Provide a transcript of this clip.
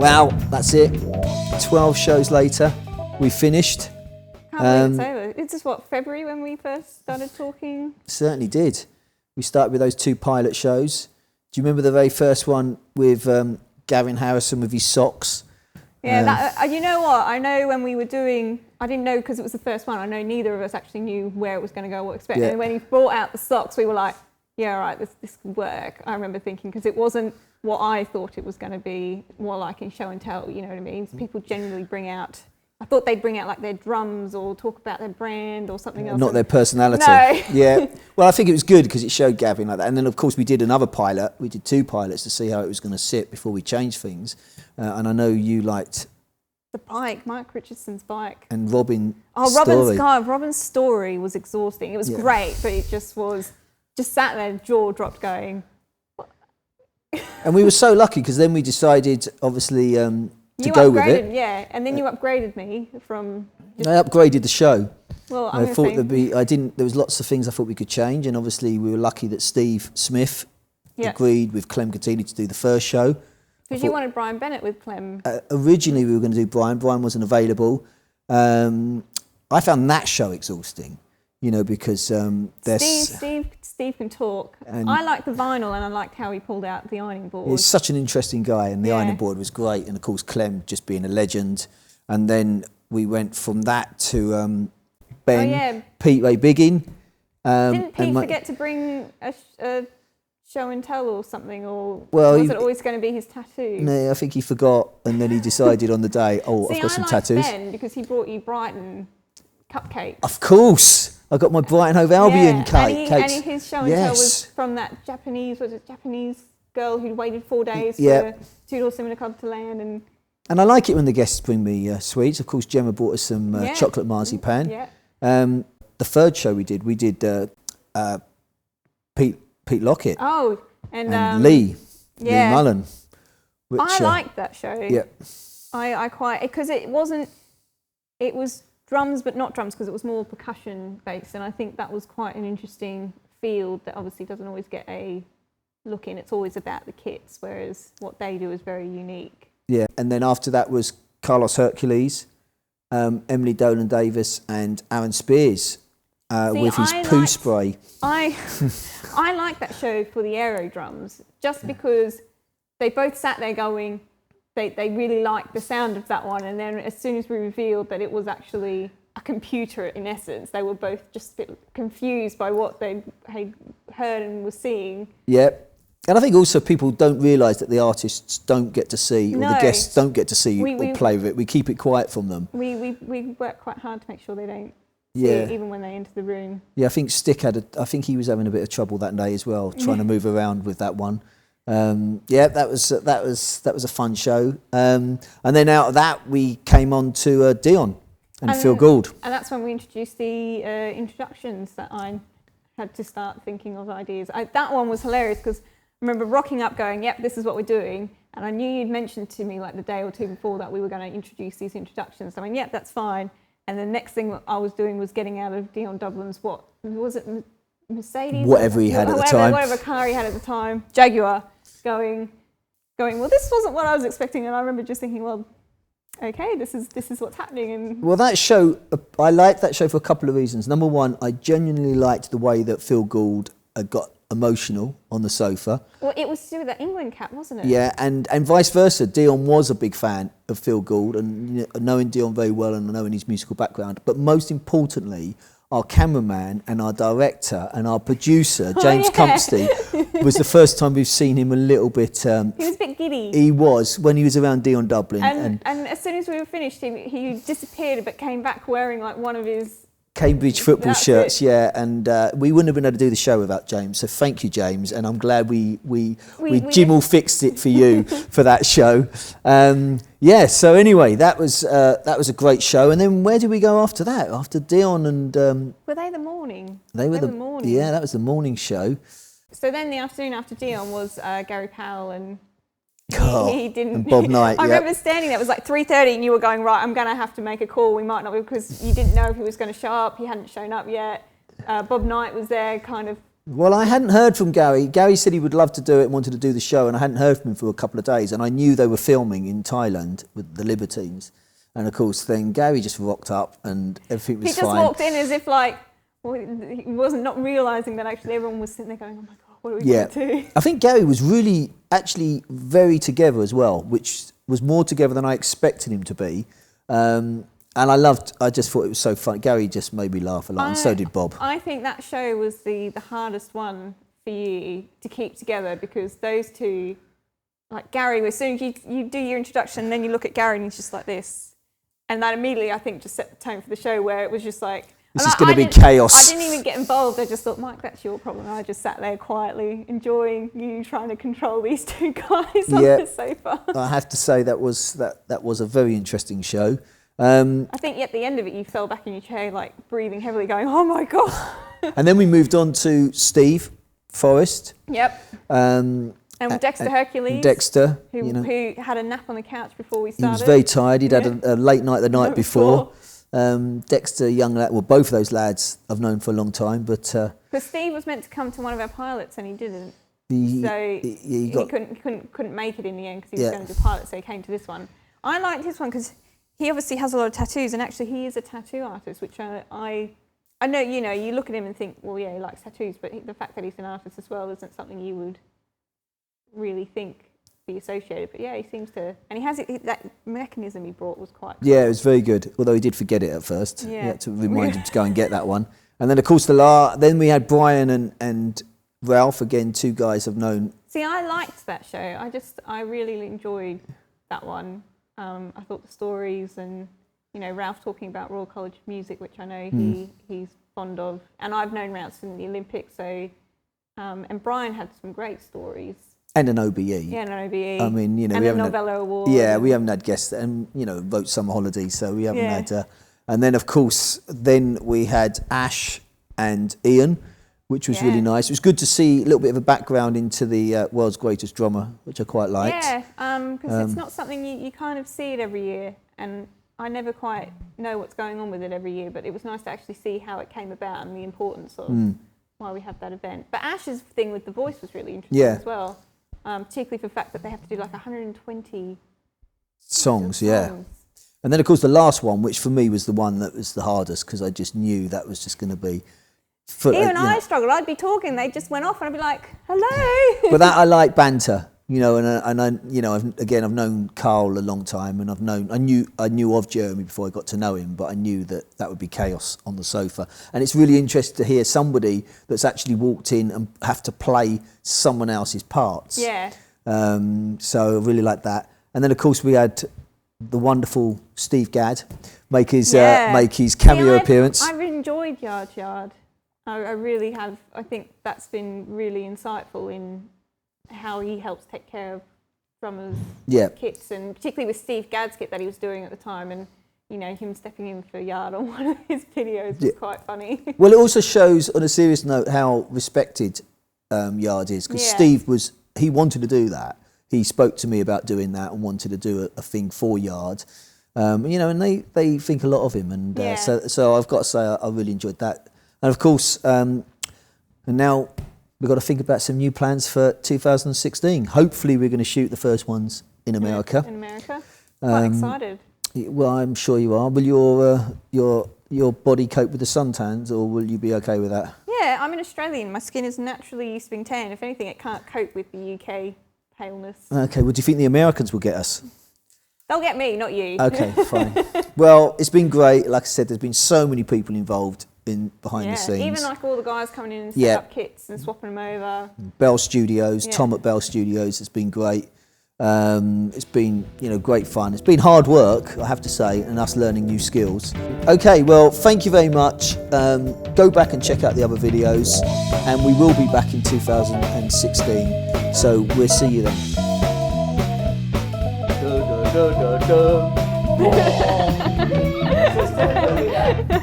Wow, that's it. 12 shows later, we finished. Can't believe it's over. Is this what, February when we first started talking? Certainly did. We started with those 2 pilot shows. Do you remember the very first one with Gavin Harrison with his socks? Yeah, you know what? I know when we were doing, I didn't know because it was the first one. I know neither of us actually knew where it was going to go, what to expect. Yeah. And when he brought out the socks, we were like, yeah, all right, this could work. I remember thinking, because it wasn't what I thought it was going to be, more like in show and tell, you know what I mean? People generally bring out, I thought they'd bring out like their drums or talk about their brand or something else. Not their personality. No. Yeah. Well, I think it was good because it showed Gavin like that. And then, of course, we did another pilot. We did 2 pilots to see how it was going to sit before we changed things. And I know you liked... The bike, Mike Richardson's bike. And Robin's Robin's story was exhausting. It was great, but it just was, just sat there, jaw dropped going. And we were so lucky because then we decided, obviously, to go with it. Yeah, and then you upgraded me from... I upgraded the show. Well, I thought there was lots of things I thought we could change, and obviously we were lucky that Steve Smith agreed with Clem Catini to do the first show. Because you wanted Brian Bennett with Clem. Originally we were going to do Brian. Brian wasn't available. I found that show exhausting, because Steve can talk. I liked the vinyl and I liked how he pulled out the ironing board. He's such an interesting guy, and the ironing board was great. And of course Clem just being a legend. And then we went from that to Ben, Pete Ray Biggin. Didn't Pete forget to bring a show and tell or something, or was it always going to be his tattoo? No, I think he forgot, and then he decided on the day, I've got some tattoos. Ben, because he brought you Brighton cupcakes. Of course, I got my Brighton Hove Albion cakes. And his show and tell was from that Japanese girl who'd waited 4 days for Two Door Cinema Club to land. And I like it when the guests bring me sweets. Of course, Gemma brought us some chocolate marzipan. Yeah. The third show we did Pete Lockett. Oh, and Lee Mullen. I liked that show. Yeah. I quite, because it was drums but not drums, because it was more percussion based, and I think that was quite an interesting field that obviously doesn't always get a look in. It's always about the kits, whereas what they do is very unique. Yeah, and then after that was Carlos Hercules, Emily Dolan Davis and Aaron Spears. With his poo spray. I like that show for the aero drums, just because they both sat there going, they really liked the sound of that one, and then as soon as we revealed that it was actually a computer in essence, they were both just a bit confused by what they had heard and were seeing. Yep. And I think also people don't realise that the artists don't get to see, or the guests don't get to see or play with it. We keep it quiet from them. We work quite hard to make sure they don't. Yeah, even when they enter the room. Yeah, I think Stick I think he was having a bit of trouble that day as well, trying to move around with that one. That was a fun show. And then out of that, we came on to Dion and Phil Gould. And that's when we introduced the introductions that I had to start thinking of ideas. That one was hilarious because I remember rocking up going, yep, this is what we're doing. And I knew you'd mentioned to me like the day or two before that we were going to introduce these introductions. So I went, yep, that's fine. And the next thing I was doing was getting out of Dion Dublin's, Mercedes? Whatever he had at the time. Whatever car he had at the time, Jaguar, going, well, this wasn't what I was expecting. And I remember just thinking, well, okay, this is what's happening. And well, that show, I liked that show for a couple of reasons. Number one, I genuinely liked the way that Phil Gould got emotional on the sofa. Well, it was to do with that England cap, wasn't it? Yeah, and vice versa. Dion was a big fan of Phil Gould, and knowing Dion very well and knowing his musical background. But most importantly, our cameraman and our director and our producer, James Cumpsty, was the first time we've seen him a little bit... he was a bit giddy. He was, when he was around Dion Dublin. And as soon as we were finished, he disappeared but came back wearing like one of his... Cambridge football shirts, and we wouldn't have been able to do the show without James. So thank you, James, and I'm glad we Jim all fixed it for you for that show. So anyway, that was a great show. And then where did we go after that? After Dion and were they the morning? They were the morning. Yeah, that was the morning show. So then the afternoon after Dion was Gary Powell and. He didn't. And Bob Knight. I remember standing there. It was like 3:30, and you were going, right, I'm going to have to make a call. We might not, because you didn't know if he was going to show up. He hadn't shown up yet. Bob Knight was there, kind of Well, I hadn't heard from Gary. Gary said he would love to do it and wanted to do the show, and I hadn't heard from him for a couple of days, and I knew they were filming in Thailand with the Libertines. And of course, then Gary just rocked up and everything was fine. He just walked in as if he wasn't not realising that actually everyone was sitting there going, oh my God, what are we going to do? I think Gary was really actually very together as well, which was more together than I expected him to be. And I just thought it was so fun. Gary just made me laugh a lot, and so did Bob. I think that show was the hardest one for you to keep together, because those two, like Gary, as soon as you do your introduction, and then you look at Gary and he's just like this. And that immediately, I think, just set the tone for the show, where it was just like... This is going to be chaos. I didn't even get involved. I just thought, Mike, that's your problem. I just sat there quietly, enjoying you trying to control these two guys on the sofa. I have to say that was a very interesting show. I think at the end of it, you fell back in your chair, like breathing heavily, going, "Oh my God!" And then we moved on to Steve Forrest. Yep. And Dexter Hercules. Dexter, who had a nap on the couch before we started. He was very tired. He'd had a late night the night before. Dexter, young lad. Well, both of those lads I've known for a long time, but Steve was meant to come to one of our pilots and he didn't. He couldn't make it in the end because he was going to do pilot, so he came to this one. I liked this one because he obviously has a lot of tattoos, and actually he is a tattoo artist, which I know, you look at him and think, well, yeah, he likes tattoos, but the fact that he's an artist as well isn't something you would really think be associated. But yeah, he seems to, and he has that mechanism he brought was quite cool. Yeah, it was very good, although he did forget it at first. Yeah. You had to remind him to go and get that one. And then, of course, then we had Brian and Ralph, again, two guys I've known. See, I liked that show. I really enjoyed that one. I thought the stories and, Ralph talking about Royal College of Music, which I know he's fond of. And I've known Ralph since the Olympics, so, and Brian had some great stories. And an OBE. Yeah, and an OBE. I mean, and we a Novello Award. Yeah, we haven't had guests, and, wrote Summer Holiday, so we haven't had... and then, of course, we had Ash and Ian, which was really nice. It was good to see a little bit of a background into the world's greatest drummer, which I quite liked. Yeah, because it's not something you kind of see it every year, and I never quite know what's going on with it every year, but it was nice to actually see how it came about and the importance of why we have that event. But Ash's thing with the voice was really interesting as well, particularly for the fact that they have to do like 120 songs. And then, of course, the last one, which for me was the one that was the hardest, because I just knew that was just going to be... Even I struggled. I'd be talking, they just went off, and I'd be like, "Hello." But that I like banter, I've known Carl a long time, and I knew of Jeremy before I got to know him, but I knew that would be chaos on the sofa. And it's really interesting to hear somebody that's actually walked in and have to play someone else's parts. Yeah. So I really like that. And then, of course, we had the wonderful Steve Gadd make his cameo appearance. I've enjoyed Yard. I really have. I think that's been really insightful in how he helps take care of drummers' kits, and particularly with Steve Gadd's kit that he was doing at the time, and him stepping in for Yard on one of his videos was quite funny. Well, it also shows, on a serious note, how respected Yard is, because Steve he wanted to do that. He spoke to me about doing that and wanted to do a thing for Yard, and they think a lot of him, and so I've got to say I really enjoyed that. And of course, and now we've got to think about some new plans for 2016. Hopefully, we're going to shoot the first ones in America. Quite excited. Well, I'm sure you are. Will your body cope with the suntans, or will you be okay with that? Yeah, I'm an Australian. My skin is naturally used to being tan. If anything, it can't cope with the UK paleness. Okay. Well, do you think the Americans will get us? They'll get me, not you. Okay, fine. Well, it's been great. Like I said, there's been so many people involved behind the scenes. Even like all the guys coming in and set up kits and swapping them over. Bell Studios, Tom at Bell Studios, it's been great. It's been great fun. It's been hard work, I have to say, and us learning new skills. Okay, well, thank you very much. Go back and check out the other videos, and we will be back in 2016. So we'll see you then. Da, da, da, da, da.